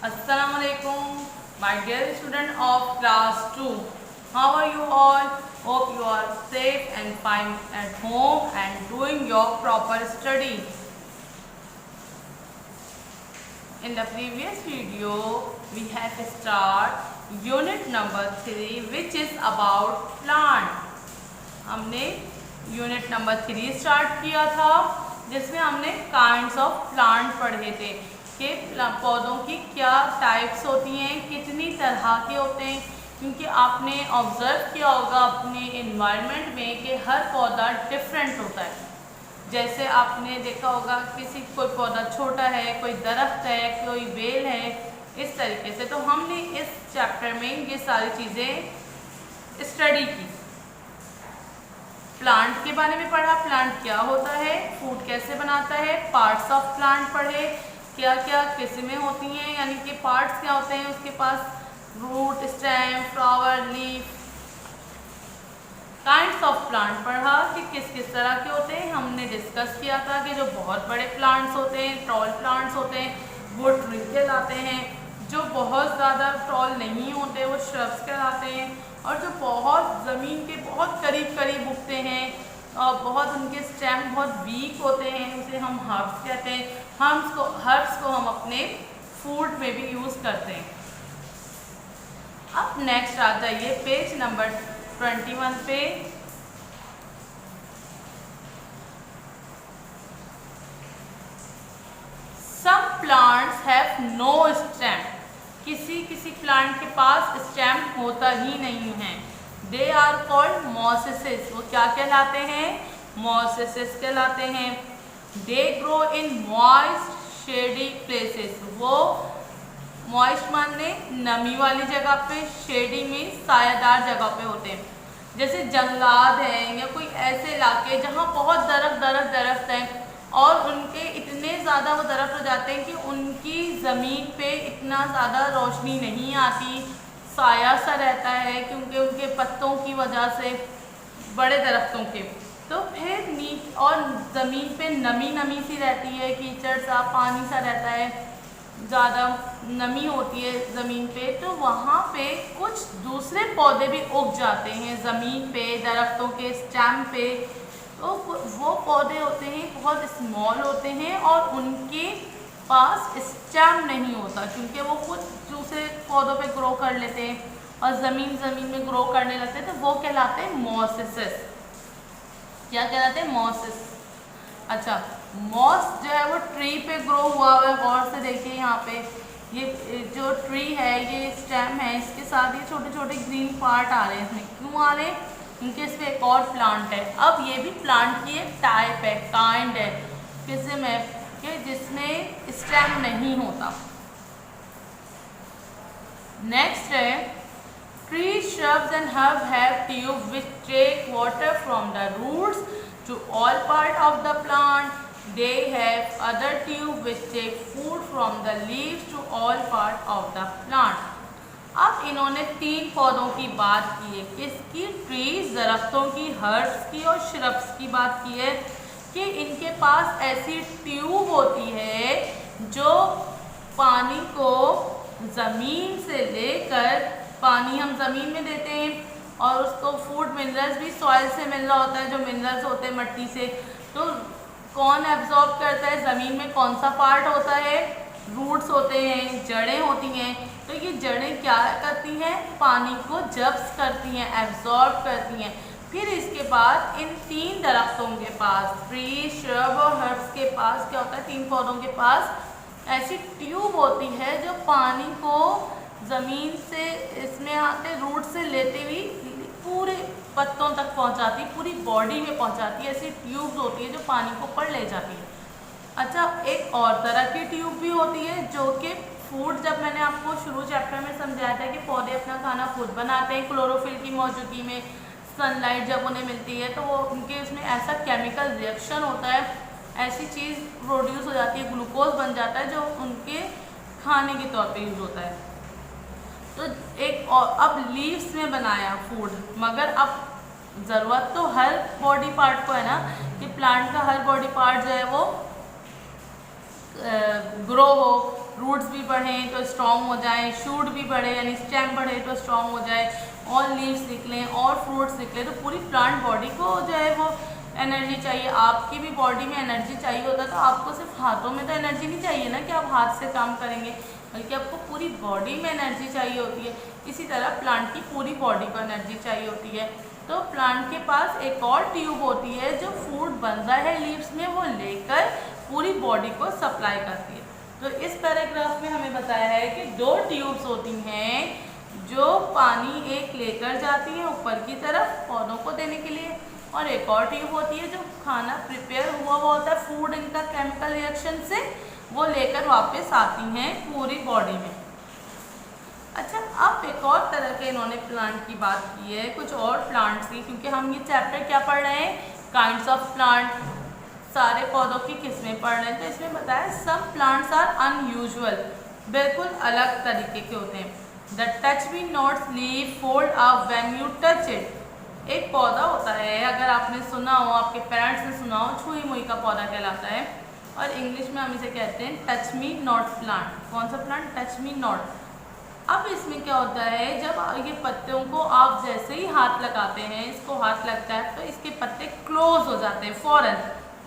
Assalamualaikum, my dear student of class 2. How are you all? Hope you are safe and fine at home and doing your proper study. In the previous video, we have start unit number 3, which is about plant. हमने unit number 3 start किया था, जिसमें हमने kinds of plant पढ़े थे कि पौधों की क्या टाइप्स होती हैं, कितनी तरह के होते हैं। क्योंकि आपने ऑब्जर्व किया होगा अपने इन्वायरमेंट में कि हर पौधा डिफरेंट होता है। जैसे आपने देखा होगा कोई पौधा छोटा है, कोई दरख्त है, कोई बेल है, इस तरीके से। तो हमने इस चैप्टर में ये सारी चीज़ें स्टडी की। प्लांट के बारे में पढ़ा, प्लांट क्या होता है, फूड कैसे बनाता है, पार्ट्स ऑफ प्लांट पढ़े, क्या क्या किस्में होती हैं, यानी कि पार्ट्स क्या होते हैं उसके पास, root, stem, flower, leaf. Kinds of plant पढ़ा कि किस किस तरह के होते हैं। हमने डिस्कस किया था कि जो बहुत बड़े प्लांट्स होते हैं, टॉल प्लांट्स होते हैं, वो ट्री कहलाते हैं। जो बहुत ज़्यादा टॉल नहीं होते वो श्रब्स कहलाते हैं। और जो बहुत ज़मीन के बहुत करीब करीब उगते हैं और बहुत उनके स्टेम बहुत वीक होते हैं, उसे हम हर्ब्स कहते हैं। हर्ब्स को हम अपने फूड में भी यूज़ करते हैं। अब नेक्स्ट आ जाइए पेज नंबर 21 पे। Some plants have no stem. किसी प्लांट के पास स्टेम होता ही नहीं है। They are called mosses. वो क्या कहलाते हैं? मॉसेसेस कहलाते हैं। They grow in moist shady places. वो मॉइस्ट मानने नमी वाली जगह पे, शेडी में सायादार जगह पे होते हैं। जैसे जंगलात हैं या कोई ऐसे इलाके जहाँ बहुत दरख्त हैं और उनके इतने ज़्यादा वो दरख्त हो जाते हैं कि उनकी ज़मीन पे इतना ज़्यादा रोशनी नहीं आती, साया सा रहता है क्योंकि उनके पत्तों की वजह से, बड़े दरख्तों के। तो फिर और ज़मीन पे नमी सी रहती है, कीचड़ सा, पानी सा रहता है, ज़्यादा नमी होती है ज़मीन पे। तो वहाँ पे कुछ दूसरे पौधे भी उग जाते हैं ज़मीन पे, दरख्तों के स्टेम पे। तो वो पौधे होते हैं बहुत स्मॉल होते हैं और उनके पास स्टेम नहीं होता, क्योंकि वो कुछ दूसरे पौधों पे ग्रो कर लेते हैं और ज़मीन में ग्रो करने लगते हैं। तो वो कहलाते हैं मॉसेसेस। क्या कहलाते हैं? मॉसेस। अच्छा, मॉस जो है वो ट्री पे ग्रो हुआ हुआ है। गौर से देखिए यहाँ पे, ये जो ट्री है, ये स्टेम है, इसके साथ ये छोटे छोटे ग्रीन पार्ट आ रहे हैं। इसमें क्यों आ रहे हैं? क्योंकि इसमें एक और प्लांट है। अब ये भी प्लांट की एक टाइप है, काइंड है, किस्म है कि जिसमें स्टेम नहीं होता। नेक्स्ट है tree, shrubs and herbs have tubes which take water from the roots to all part of the plant. They have other tubes which take food from the leaves to all part of the plant. अब इन्होंने 3 पौधों की बात की है। किसकी? Trees, दरख्तों की, हर्ब्स की और श्रब्स की बात की है कि इनके पास ऐसी ट्यूब होती है जो पानी को ज़मीन से लेकर, पानी हम ज़मीन में देते हैं और उसको फूड मिनरल्स भी सॉइल से मिल रहा होता है, जो मिनरल्स होते हैं मट्टी से। तो कौन एब्जॉर्ब करता है? ज़मीन में कौन सा पार्ट होता है? रूट्स होते हैं, जड़ें होती हैं। तो ये जड़ें क्या करती हैं? पानी को जब्स करती हैं, एब्जॉर्ब करती हैं। फिर इसके बाद इन 3 दरख्तों के पास, ट्री, श्रब और हर्ब्स के पास क्या होता है? 3 पौधों के पास ऐसी ट्यूब होती है जो पानी को ज़मीन से इसमें आते रूट से लेते हुए पूरे पत्तों तक पहुंचाती, पूरी बॉडी में पहुंचाती है। ऐसी ट्यूब्स होती है जो पानी को ऊपर ले जाती है। अच्छा, एक और तरह की ट्यूब भी होती है जो कि फूड, जब मैंने आपको शुरू चैप्टर में समझाया था कि पौधे अपना खाना खुद बनाते हैं क्लोरोफिल की मौजूदगी में, सनलाइट जब उन्हें मिलती है तो वो उनके उसमें ऐसा केमिकल रिएक्शन होता है, ऐसी चीज़ प्रोड्यूस हो जाती है, ग्लूकोज बन जाता है जो उनके खाने के तौर पे यूज़ होता है। तो एक और अब लीव्स में बनाया फूड, मगर अब ज़रूरत तो हर बॉडी पार्ट को है ना, कि प्लांट का हर बॉडी पार्ट जो है वो ग्रो हो, रूट्स भी बढ़ें तो स्ट्रॉन्ग हो जाएं, शूट भी बढ़े यानी स्टेम बढ़े तो स्ट्रॉन्ग हो जाए, और लीव्स निकलें और फ्रूट्स निकले। तो पूरी प्लांट बॉडी को जो है वो एनर्जी चाहिए। आपकी भी बॉडी में एनर्जी चाहिए होता है, तो आपको सिर्फ हाथों में तो एनर्जी नहीं चाहिए ना कि आप हाथ से काम करेंगे, बल्कि आपको पूरी बॉडी में एनर्जी चाहिए होती है। इसी तरह प्लांट की पूरी बॉडी को एनर्जी चाहिए होती है। तो प्लांट के पास एक और ट्यूब होती है जो फूड बनता है लीव्स में, वो लेकर पूरी बॉडी को सप्लाई करती है। तो इस पैराग्राफ में हमें बताया है कि 2 ट्यूब्स होती हैं जो पानी एक लेकर जाती है ऊपर की तरफ पौधों को देने के लिए, और एक और ट्यूब होती है जो खाना प्रिपेयर हुआ होता है फूड इनका केमिकल रिएक्शन से, वो लेकर वापस आती हैं पूरी बॉडी में। अच्छा, अब एक और तरह के इन्होंने प्लांट की बात की है, कुछ और प्लांट्स की, क्योंकि हम ये चैप्टर क्या पढ़ रहे हैं, काइंड्स ऑफ प्लांट, सारे पौधों की किस्में पढ़ रहे हैं। तो इसमें बताया सम प्लांट्स आर अनयूजुअल, बिल्कुल अलग तरीके के होते हैं। The touch me not leave fold up when you touch it. एक पौधा होता है, अगर आपने सुना हो, आपके पेरेंट्स ने सुना हो, छुई मुई का पौधा कहलाता है, और इंग्लिश में हम इसे कहते हैं टच मी नॉट प्लांट। कौन सा प्लांट? Touch me not. अब इसमें क्या होता है, जब ये पत्तों को आप जैसे ही हाथ लगाते हैं, इसको हाथ लगता है तो इसके पत्ते क्लोज हो जाते हैं फौरन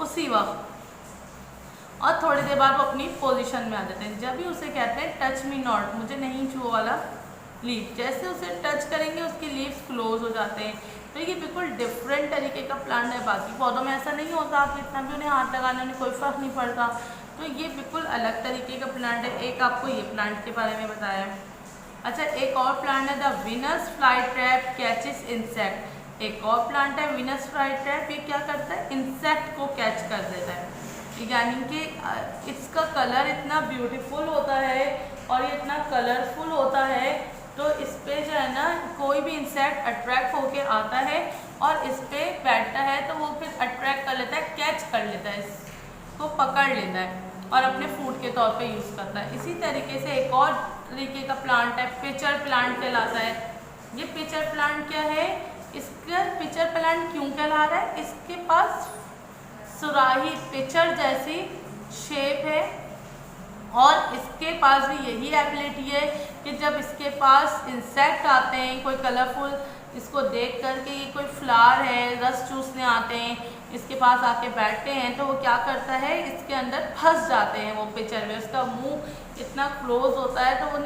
उसी वक्त, और थोड़ी देर बाद वो अपनी पोजीशन में आ जाते हैं। जब भी उसे कहते हैं टच मी नॉट, मुझे नहीं छुओ वाला लीफ, जैसे उसे टच करेंगे उसके लीव्स क्लोज हो जाते हैं। तो ये बिल्कुल डिफरेंट तरीके का प्लांट है। बाकी पौधों में ऐसा नहीं होता, आप जितना भी उन्हें हाथ लगाने उन्हें कोई फर्क नहीं पड़ता। तो ये बिल्कुल अलग तरीके का प्लांट है। एक आपको ये प्लांट के बारे में बताया है। अच्छा, एक और प्लांट है the Venus fly trap catches insect. एक और प्लांट है विनस फ्लाई ट्रैप, ये क्या करता है, इंसेक्ट को कैच कर देता है। यानी कि इसका कलर इतना ब्यूटीफुल होता है और ये इतना कलरफुल होता है, तो इस पे जो है ना कोई भी इंसेक्ट अट्रैक्ट होके आता है और इस पे बैठता है, तो वो फिर अट्रैक्ट कर लेता है, कैच कर लेता है, इसको पकड़ लेता है और अपने फूड के तौर पे यूज़ करता है। इसी तरीके से एक और तरीके का प्लांट है, पिचर प्लांट कहलाता है। ये पिचर प्लांट क्या है, इसका पिचर प्लांट क्यों कहला रहा है, इसके पास सुराही पिचर जैसी शेप है, और इसके पास भी यही एबिलिटी है कि जब इसके पास इंसेक्ट आते हैं कोई कलरफुल, इसको देख करके ये कोई फ्लावर है रस चूसने आते हैं, इसके पास आके बैठते हैं, तो वो क्या करता है, इसके अंदर फंस जाते हैं वो पिचर में। उसका मुंह इतना क्लोज होता है तो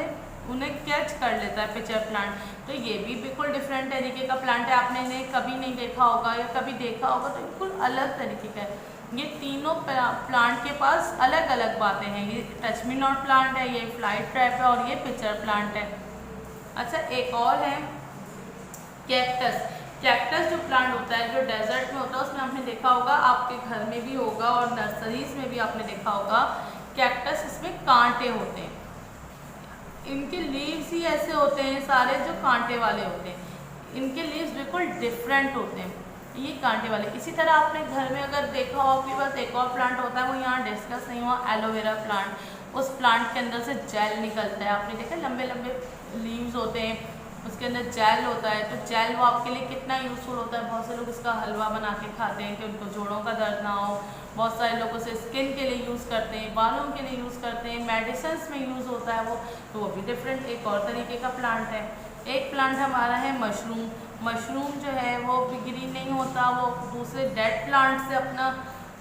उन्हें कैच कर लेता है पिचर प्लांट। तो ये भी बिल्कुल डिफरेंट तरीके का प्लांट है, आपने इन्हें कभी नहीं देखा होगा या कभी देखा होगा, तो बिल्कुल अलग तरीके का है। ये तीनों प्लांट के पास अलग अलग बातें हैं। ये टच मी नॉट प्लांट है, ये फ्लाई ट्रैप है, और ये पिचर प्लांट है। अच्छा, एक और है कैक्टस। कैक्टस जो प्लांट होता है, जो डेजर्ट में होता है, उसमें आपने देखा होगा, आपके घर में भी होगा और नर्सरीज में भी आपने देखा होगा, कैक्टस इसमें कांटे होते हैं। इनके लीव्स ही ऐसे होते हैं सारे जो कांटे वाले होते हैं। इनके लीव्स बिल्कुल डिफरेंट होते हैं, ये कांटे वाले। इसी तरह आपने घर में अगर देखा हो, आपके पास एक और प्लांट होता है, वो यहाँ डिस्कस नहीं हुआ, एलोवेरा प्लांट। उस प्लांट के अंदर से जेल निकलता है, आपने देखा लंबे लंबे लीव्स होते हैं, उसके अंदर जेल होता है। तो जेल वो आपके लिए कितना यूज़फुल होता है, बहुत से लोग इसका हलवा बना के खाते हैं कि उनको जोड़ों का दर्द ना हो। बहुत सारे लोग उसे स्किन के लिए यूज़ करते हैं, बालों के लिए यूज़ करते हैं, मेडिसिन्स में यूज़ होता है वो। तो वो भी डिफरेंट एक और तरीके का प्लांट है। एक प्लांट हमारा है मशरूम। मशरूम जो है वो ग्रीन नहीं होता, वो दूसरे डेड प्लांट से अपना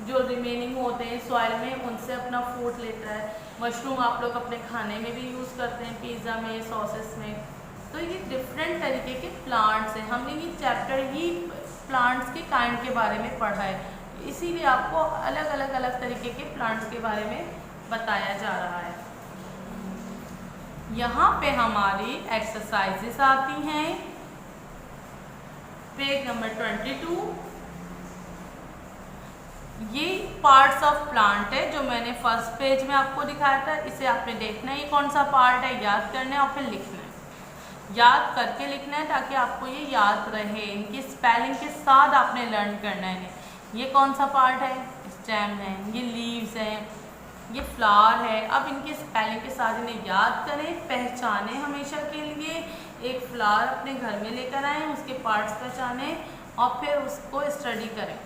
जो रिमेनिंग होते हैं सॉइल में, उनसे अपना फूड लेता है। मशरूम आप लोग अपने खाने में भी यूज़ करते हैं, पिज़्ज़ा में, सॉसेस में। तो ये डिफरेंट तरीके के प्लांट्स हैं। हमने ये चैप्टर ही प्लांट्स के काइंड के बारे में पढ़ा है, इसीलिए आपको अलग तरीके के प्लांट्स के बारे में बताया जा रहा है। यहाँ पे हमारी एक्सरसाइजेस आती हैं, पेज नंबर 22। ये पार्ट्स ऑफ प्लांट है जो मैंने फर्स्ट पेज में आपको दिखाया था। इसे आपने देखना है ये कौन सा पार्ट है, याद करना है और फिर लिखना है। याद करके लिखना है ताकि आपको ये याद रहे। इनकी स्पेलिंग के साथ आपने लर्न करना है। ये कौन सा पार्ट है, स्टेम है, ये लीव्स हैं, ये फ्लावर है। अब इनके स्पेलिंग के साथ इन्हें याद करें, पहचानें हमेशा के लिए। एक फ्लावर अपने घर में लेकर आएँ, उसके पार्ट्स पहचानें और फिर उसको स्टडी करें।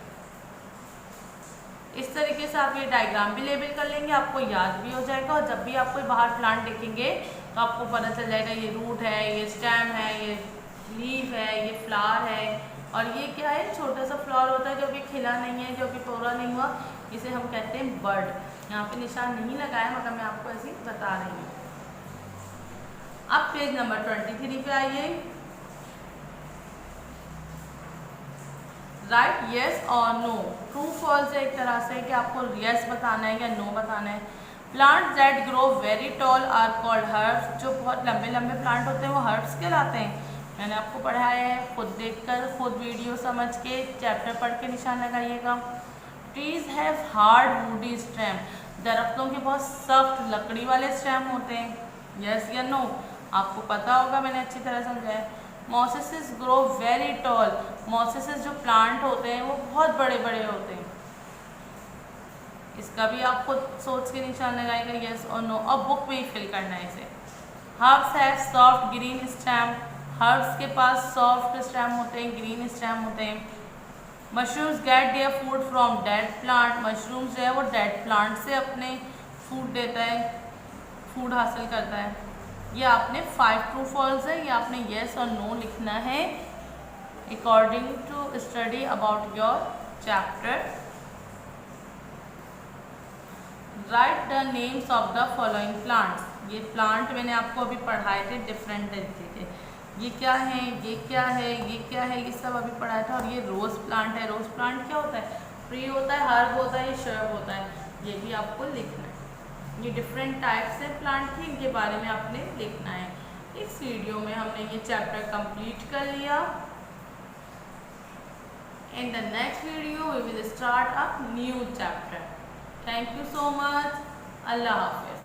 इस तरीके से आप ये डायग्राम भी लेबल कर लेंगे, आपको याद भी हो जाएगा और जब भी आप कोई बाहर प्लांट देखेंगे तो आपको पता चल जाएगा ये रूट है, ये स्टेम है, ये लीफ है, ये फ्लावर है और ये क्या है, छोटा सा फ्लावर होता है जो कि खिला नहीं है, जो कि तोड़ा नहीं हुआ, इसे हम कहते हैं बर्ड। यहाँ पे निशान नहीं लगाया मगर मैं आपको ऐसे ही बता रही हूँ। अब पेज नंबर 23 पे आइए। राइट यस और नो, ट्रू फॉल्स है एक तरह से कि आपको यस बताना है या नो बताना है। Plants that grow very tall are called herbs, जो बहुत लंबे लंबे प्लांट होते हैं वो हर्ब्स कहलाते हैं। मैंने आपको पढ़ाया है, खुद देखकर खुद वीडियो समझ के चैप्टर पढ़ के निशान लगाइएगा। Trees have hard woody stem, दरख्तों के बहुत सख्त लकड़ी वाले स्टेम होते हैं। यस या नो, आपको पता होगा, मैंने अच्छी तरह समझाया। मॉसेसेस ग्रो वेरी टॉल, मॉसेसेस जो प्लांट होते हैं वो बहुत बड़े बड़े होते हैं। इसका भी आप खुद सोच के निशान लगाएगा यस और नो, और बुक में ही फिल करना है इसे। Herbs have soft green stem, herbs के पास सॉफ्ट स्टेम होते हैं, ग्रीन स्टेम होते हैं। Mushrooms get their food from dead plant, mushrooms जो है वो डेड प्लांट से अपने फूड देता है, फूड हासिल करता है। ये आपने 5 ट्रू फॉल्स है, ये आपने येस और नो लिखना है according to study about your chapter. Write the names of the following plants, ये प्लांट मैंने आपको अभी पढ़ाए थे डिफरेंट तरीके के, ये क्या है, ये क्या है, ये क्या है, ये सब अभी पढ़ाया था। और ये रोज़ प्लांट है, रोज़ प्लांट क्या होता है, ट्री होता है, हर्ब होता है, ये शर्ब होता है, ये भी आपको लिखना है। ये डिफरेंट टाइप्स है प्लांट के, इनके बारे में आपने लिखना है। इस वीडियो में हमने ये चैप्टर कंप्लीट कर लिया। In the next video we will start a new chapter. Thank you so much. अल्लाह हाफिज़।